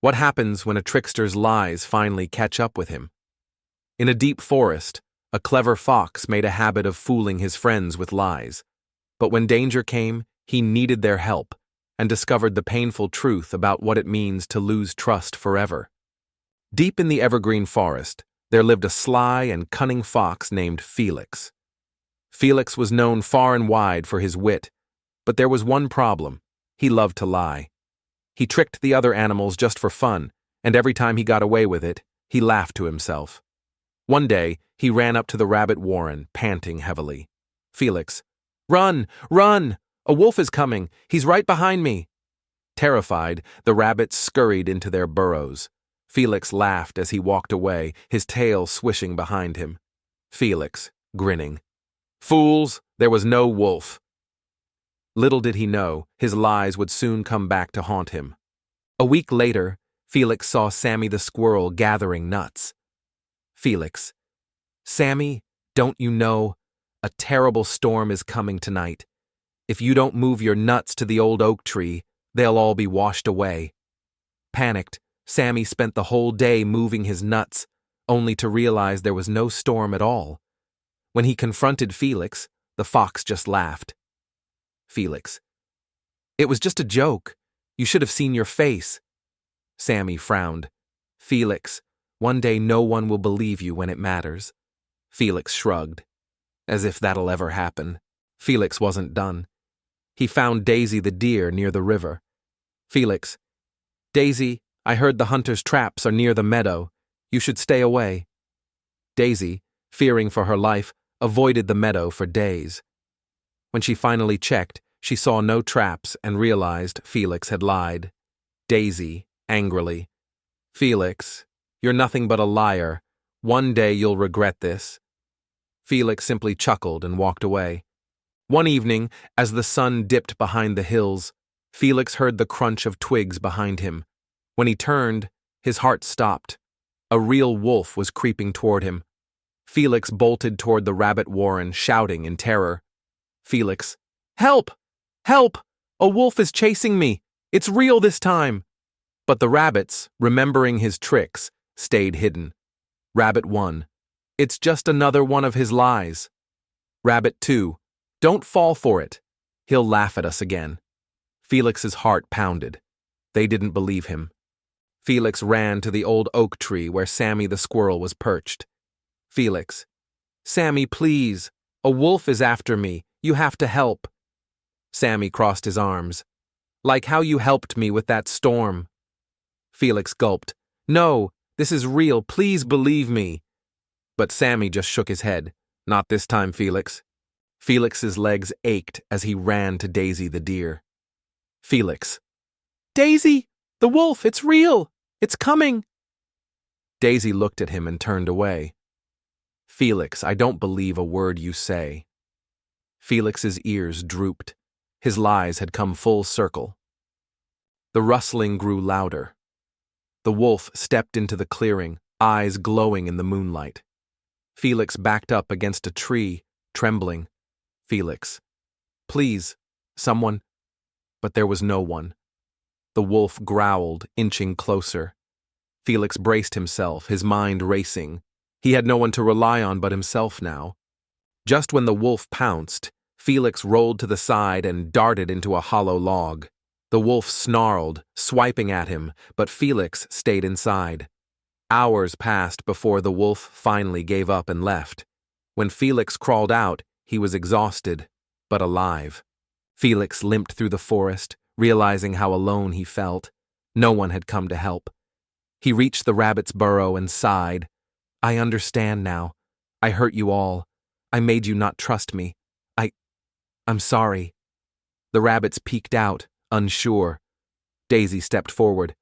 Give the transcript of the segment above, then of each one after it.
What happens when a trickster's lies finally catch up with him? In a deep forest, a clever fox made a habit of fooling his friends with lies. But when danger came, he needed their help and discovered the painful truth about what it means to lose trust forever. Deep in the evergreen forest, there lived a sly and cunning fox named Felix. Felix was known far and wide for his wit, but there was one problem: he loved to lie. He tricked the other animals just for fun, and every time he got away with it, he laughed to himself. One day, he ran up to the rabbit warren, panting heavily. "Felix, run, run! A wolf is coming! He's right behind me!" Terrified, the rabbits scurried into their burrows. Felix laughed as he walked away, his tail swishing behind him. Felix, grinning. "Fools, there was no wolf." Little did he know, his lies would soon come back to haunt him. A week later, Felix saw Sammy the squirrel gathering nuts. "Felix, Sammy, don't you know? A terrible storm is coming tonight. If you don't move your nuts to the old oak tree, they'll all be washed away." Panicked, Sammy spent the whole day moving his nuts, only to realize there was no storm at all. When he confronted Felix, the fox just laughed. "Felix, it was just a joke. You should have seen your face." Sammy frowned. "Felix, one day no one will believe you when it matters." Felix shrugged. As if that'll ever happen. Felix wasn't done. He found Daisy the deer near the river. "Felix, Daisy, I heard the hunter's traps are near the meadow. You should stay away." Daisy, fearing for her life, avoided the meadow for days. When she finally checked, she saw no traps and realized Felix had lied. Daisy, angrily, "Felix, you're nothing but a liar. One day you'll regret this." Felix simply chuckled and walked away. One evening, as the sun dipped behind the hills, Felix heard the crunch of twigs behind him. When he turned, his heart stopped. A real wolf was creeping toward him. Felix bolted toward the rabbit warren, shouting in terror. "Felix, help! Help! A wolf is chasing me! It's real this time!" But the rabbits, remembering his tricks, stayed hidden. Rabbit 1, "It's just another one of his lies." Rabbit 2, "Don't fall for it. He'll laugh at us again." Felix's heart pounded. They didn't believe him. Felix ran to the old oak tree where Sammy the squirrel was perched. "Felix, Sammy, please. A wolf is after me. You have to help." Sammy crossed his arms. "Like how you helped me with that storm." Felix gulped. "No, this is real. Please believe me." But Sammy just shook his head. "Not this time, Felix." Felix's legs ached as he ran to Daisy the deer. "Felix, Daisy, the wolf, it's real. It's coming." Daisy looked at him and turned away. "Felix, I don't believe a word you say." Felix's ears drooped. His lies had come full circle. The rustling grew louder. The wolf stepped into the clearing, eyes glowing in the moonlight. Felix backed up against a tree, trembling. "Felix, please, someone." But there was no one. The wolf growled, inching closer. Felix braced himself, his mind racing. He had no one to rely on but himself now. Just when the wolf pounced, Felix rolled to the side and darted into a hollow log. The wolf snarled, swiping at him, but Felix stayed inside. Hours passed before the wolf finally gave up and left. When Felix crawled out, he was exhausted, but alive. Felix limped through the forest, realizing how alone he felt. No one had come to help. He reached the rabbit's burrow and sighed. "I understand now. I hurt you all. I made you not trust me. I'm sorry." The rabbits peeked out, unsure. Daisy stepped forward.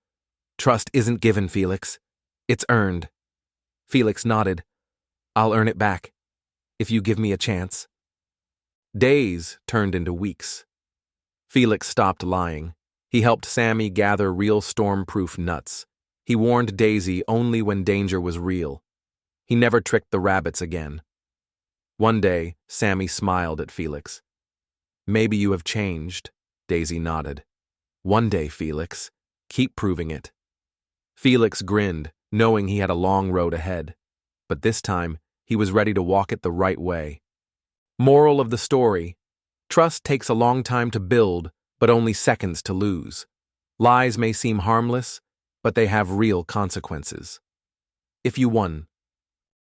"Trust isn't given, Felix. It's earned." Felix nodded. "I'll earn it back, if you give me a chance." Days turned into weeks. Felix stopped lying. He helped Sammy gather real storm-proof nuts. He warned Daisy only when danger was real. He never tricked the rabbits again. One day, Sammy smiled at Felix. "Maybe you have changed," Daisy nodded. "One day, Felix. Keep proving it." Felix grinned, knowing he had a long road ahead. But this time, he was ready to walk it the right way. Moral of the story: trust takes a long time to build, but only seconds to lose. Lies may seem harmless, but they have real consequences. If you won,